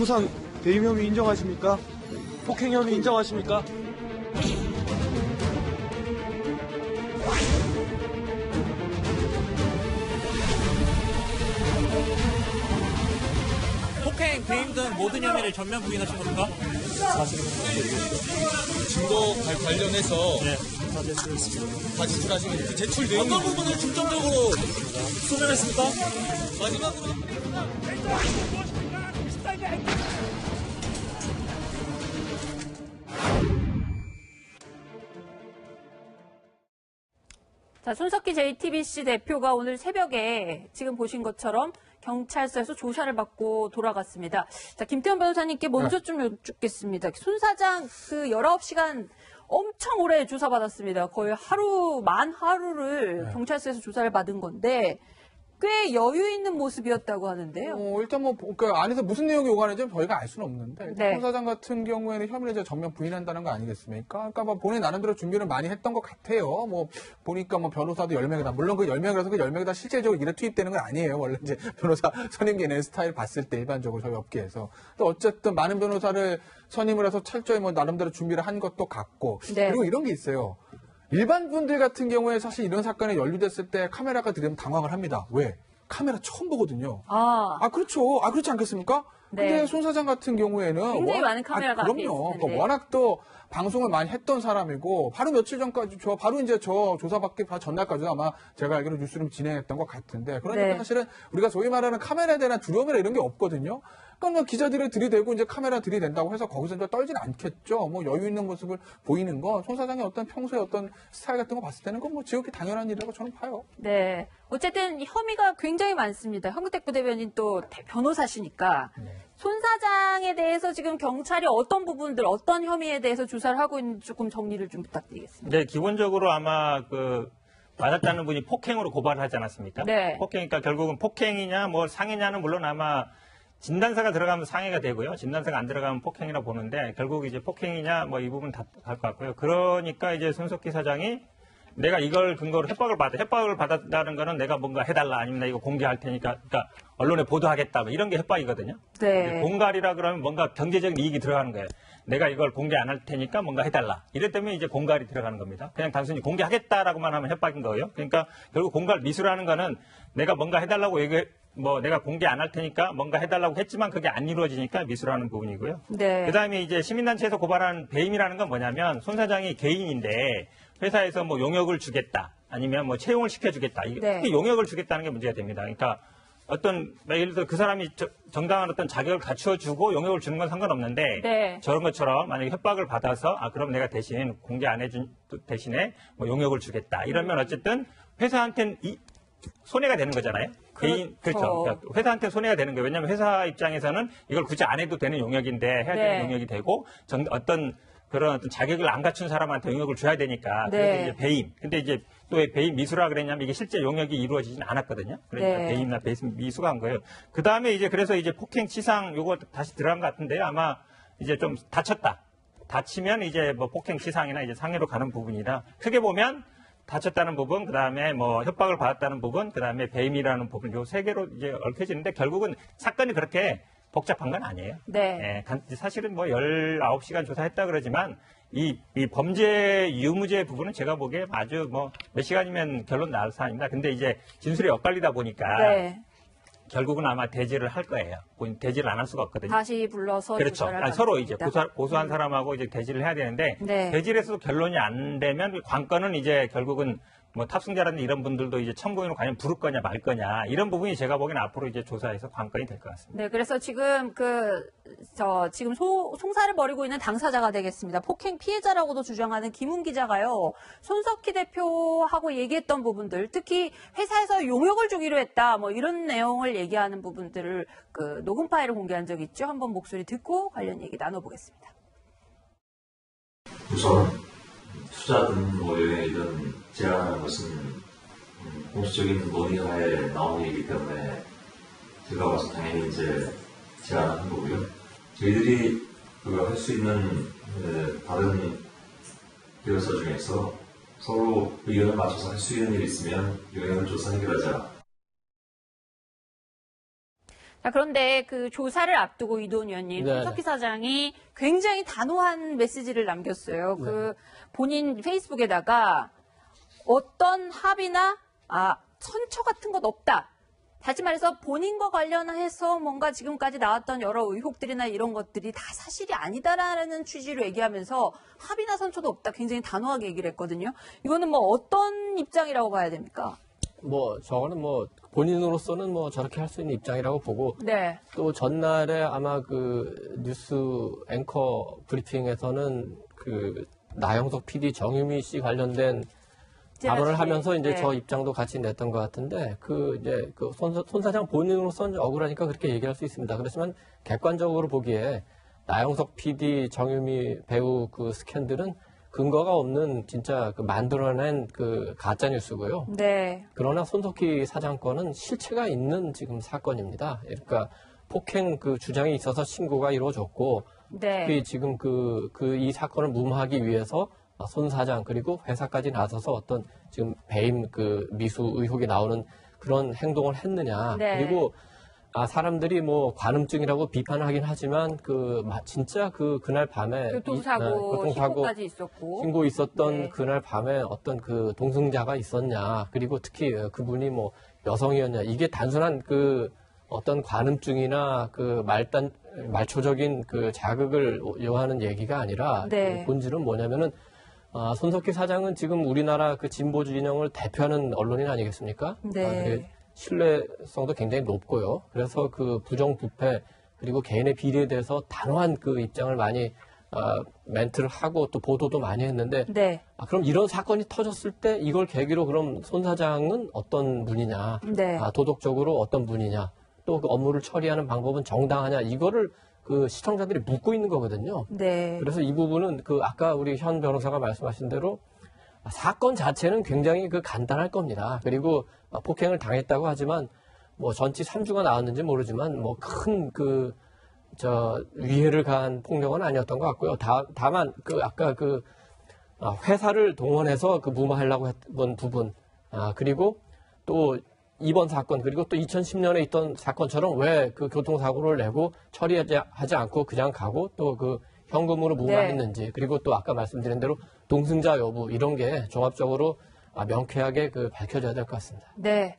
업무상 배임 혐의 인정하십니까? 폭행 혐의 인정하십니까? 폭행, 배임 등 모든 혐의를 전면 부인하신 겁니까? 증거 관련해서 네. 다 제출하시면 그 제출 내용이 어떤 부분을 중점적으로 소명했습니까? 마지막으로 자, 손석희 JTBC 대표가 오늘 새벽에 지금 보신 것처럼 경찰서에서 조사를 받고 돌아갔습니다. 자, 김태현 변호사님께 먼저 좀 여쭙겠습니다. 손 사장 그 19시간 엄청 오래 조사받았습니다. 거의 만 하루를 경찰서에서 조사를 받은 건데 꽤 여유 있는 모습이었다고 하는데요. 일단 그 안에서 무슨 내용이 오가는지 저희가 알 수는 없는데, 네. 손 사장 같은 경우에는 혐의를 이제 전면 부인한다는 거 아니겠습니까? 그러니까 뭐 본인 나름대로 준비를 많이 했던 것 같아요. 뭐 보니까 뭐 변호사도 10명이다. 물론 그 10명이라서 그 10명이 다 실제적으로 일에 투입되는 건 아니에요. 원래 이제 변호사 선임계 내 스타일 봤을 때 일반적으로 저희 업계에서. 또 어쨌든 많은 변호사를 선임을 해서 철저히 뭐 나름대로 준비를 한 것도 같고. 네. 그리고 이런 게 있어요. 일반 분들 같은 경우에 사실 이런 사건에 연루됐을 때 카메라가 들으면 당황을 합니다. 왜? 카메라 처음 보거든요. 그렇죠. 그렇지 않겠습니까? 네. 근데 손 사장 같은 경우에는 굉장히 많은 카메라가 앞에 있을 그럼요. 텐데. 그러니까 워낙 또 방송을 많이 했던 사람이고 바로 며칠 전까지 바로 이제 저 조사받기 전날까지도 아마 제가 알기로 뉴스룸 진행했던 것 같은데, 그러니까 네. 사실은 우리가 소위 말하는 카메라에 대한 두려움이나 이런 게 없거든요. 그러니까 뭐 기자들을 들이대고 이제 카메라 들이댄다고 해서 거기서 이제 떨진 않겠죠. 뭐 여유 있는 모습을 보이는 건 손 사장의 어떤 평소의 어떤 스타일 같은 거 봤을 때는 그건 뭐 지극히 당연한 일이라고 저는 봐요. 네. 어쨌든 혐의가 굉장히 많습니다. 현근택 부대변인 또 변호사시니까. 손 사장에 대해서 지금 경찰이 어떤 부분들, 어떤 혐의에 대해서 조사를 하고 있는지 조금 정리를 좀 부탁드리겠습니다. 네, 기본적으로 아마 맞았다는 분이 폭행으로 고발을 하지 않았습니까? 네. 폭행이니까 결국은 폭행이냐, 뭐 상해냐는 물론 아마 진단서가 들어가면 상해가 되고요. 진단서가 안 들어가면 폭행이라 보는데 결국 이제 폭행이냐, 뭐 이 부분 다 갈 것 같고요. 그러니까 이제 손석희 사장이 내가 이걸 근거로 협박을 받았다는 거는 내가 뭔가 해달라, 아니면 나 이거 공개할 테니까, 그러니까 언론에 보도하겠다, 뭐 이런 게 협박이거든요. 네. 공갈이라 그러면 뭔가 경제적인 이익이 들어가는 거예요. 내가 이걸 공개 안 할 테니까 뭔가 해달라. 이럴 때면 이제 공갈이 들어가는 겁니다. 그냥 단순히 공개하겠다라고만 하면 협박인 거예요. 그러니까 결국 공갈 미수라는 거는 내가 뭔가 해달라고 내가 공개 안 할 테니까 뭔가 해달라고 했지만 그게 안 이루어지니까 미수라는 부분이고요. 네. 그다음에 이제 시민단체에서 고발한 배임이라는 건 뭐냐면 손 사장이 개인인데 회사에서 뭐 용역을 주겠다, 아니면 뭐 채용을 시켜주겠다. 이게 네. 용역을 주겠다는 게 문제가 됩니다. 그러니까 예를 들어 그 사람이 정당한 어떤 자격을 갖추어주고 용역을 주는 건 상관없는데, 네. 저런 것처럼 만약에 협박을 받아서 그럼 내가 대신 공개 안 해준 대신에 뭐 용역을 주겠다, 이러면 어쨌든 회사한테는 손해가 되는 거잖아요. 그렇죠. 그러니까 회사한테 손해가 되는 거예요. 왜냐하면 회사 입장에서는 이걸 굳이 안 해도 되는 용역인데 해야 되는 네. 용역이 되고, 그런 어떤 자격을 안 갖춘 사람한테 용역을 줘야 되니까. 네. 그래서 이제 배임. 근데 이제 또 왜 배임 미수라 그랬냐면 이게 실제 용역이 이루어지진 않았거든요. 그러니까 네. 배임이나 배임 미수가 한 거예요. 그 다음에 그래서 폭행 치상 요거 다시 들어간 것 같은데요. 아마 이제 좀 다치면 이제 뭐 폭행 치상이나 이제 상해로 가는 부분이라, 크게 보면 다쳤다는 부분, 그 다음에 뭐 협박을 받았다는 부분, 그 다음에 배임이라는 부분, 요 세 개로 이제 얽혀지는데 결국은 사건이 그렇게 복잡한 건 아니에요. 네. 사실은 뭐 19시간 조사했다 그러지만 이 범죄 유무죄 부분은 제가 보기에 아주 뭐 몇 시간이면 결론 나올 사안입니다. 근데 이제 진술이 엇갈리다 보니까 네. 결국은 아마 대지를 할 거예요. 대지를 안 할 수가 없거든요. 다시 불러서 그렇죠. 조사를 할 서로 겁니다. 이제 고소한 사람하고 이제 대지를 해야 되는데, 네. 대지에서도 결론이 안 되면 관건은 이제 결국은 뭐 탑승자라든지 이런 분들도 이제 참고인으로 과연 부를 거냐 말 거냐, 이런 부분이 제가 보기에는 앞으로 이제 조사에서 관건이 될 것 같습니다. 네, 그래서 지금 지금 송사를 벌이고 있는 당사자가 되겠습니다. 폭행 피해자라고도 주장하는 김훈 기자가요, 손석희 대표하고 얘기했던 부분들, 특히 회사에서 용역을 주기로 했다, 뭐 이런 내용을 얘기하는 부분들을 녹음 파일을 공개한 적이 있죠. 한번 목소리 듣고 관련 얘기 나눠보겠습니다. 우선 투자든 뭐 여행이든 제안하는 것은 공식적인 논의하에 나온 얘기이기 때문에 제가 봐서 당연히 이제 제안한 거고요. 저희들이 할 수 있는 다른 계열사 중에서 서로 의견을 맞춰서 할 수 있는 일이 있으면 영역을 조사 해결하자. 자, 그런데 그 조사를 앞두고 이도훈 의원님, 네, 손석희 사장이 굉장히 단호한 메시지를 남겼어요. 그 본인 페이스북에다가 어떤 합의나 선처 같은 것 없다. 다시 말해서 본인과 관련해서 뭔가 지금까지 나왔던 여러 의혹들이나 이런 것들이 다 사실이 아니다라는 취지로 얘기하면서 합의나 선처도 없다. 굉장히 단호하게 얘기를 했거든요. 이거는 뭐 어떤 입장이라고 봐야 됩니까? 뭐 저거는 뭐 본인으로서는 뭐 저렇게 할 수 있는 입장이라고 보고 네. 또 전날에 아마 그 뉴스 앵커 브리핑에서는 그 나영석 PD, 정유미 씨 관련된 발언을 하면서 이제 네. 저 입장도 같이 냈던 것 같은데 그 이제 그 손 사장 본인으로서는 억울하니까 그렇게 얘기할 수 있습니다. 그렇지만 객관적으로 보기에 나영석 PD, 정유미 배우 그 스캔들은 근거가 없는 진짜 그 만들어낸 그 가짜 뉴스고요. 네. 그러나 손석희 사장 건은 실체가 있는 지금 사건입니다. 그러니까 폭행 그 주장이 있어서 신고가 이루어졌고 네. 특히 지금 이 사건을 무마하기 위해서 손 사장 그리고 회사까지 나서서 어떤 지금 배임 그 미수 의혹이 나오는 그런 행동을 했느냐. 네. 그리고 사람들이 뭐 관음증이라고 비판하긴 하지만 진짜 그날 밤에 교통사고 신고까지 있었고. 신고 있었던 네. 그날 밤에 어떤 그 동승자가 있었냐. 그리고 특히 그분이 뭐 여성이었냐. 이게 단순한 그 어떤 관음증이나 그 말초적인 그 자극을 요하는 얘기가 아니라 네. 그 본질은 뭐냐면은 손석희 사장은 지금 우리나라 그 진보 진영을 대표하는 언론인 아니겠습니까? 네. 신뢰성도 굉장히 높고요. 그래서 그 부정부패 그리고 개인의 비리에 대해서 단호한 그 입장을 많이 멘트를 하고 또 보도도 많이 했는데 네. 그럼 이런 사건이 터졌을 때 이걸 계기로 그럼 손 사장은 어떤 분이냐, 네. 도덕적으로 어떤 분이냐, 또 그 업무를 처리하는 방법은 정당하냐 이거를 그 시청자들이 묻고 있는 거거든요. 네. 그래서 이 부분은 그 아까 우리 현 변호사가 말씀하신 대로 사건 자체는 굉장히 그 간단할 겁니다. 그리고 폭행을 당했다고 하지만 뭐 전치 3주가 나왔는지 모르지만 뭐 큰 위해를 가한 폭력은 아니었던 것 같고요. 다만 아까 회사를 동원해서 무마하려고 했던 부분, 그리고 또 이번 사건 그리고 또 2010년에 있던 사건처럼 왜 그 교통사고를 내고 처리하지 않고 그냥 가고 또 그 현금으로 무마했는지 그리고 또 아까 말씀드린 대로 동승자 여부 이런 게 종합적으로 명쾌하게 밝혀져야 될 것 같습니다. 네.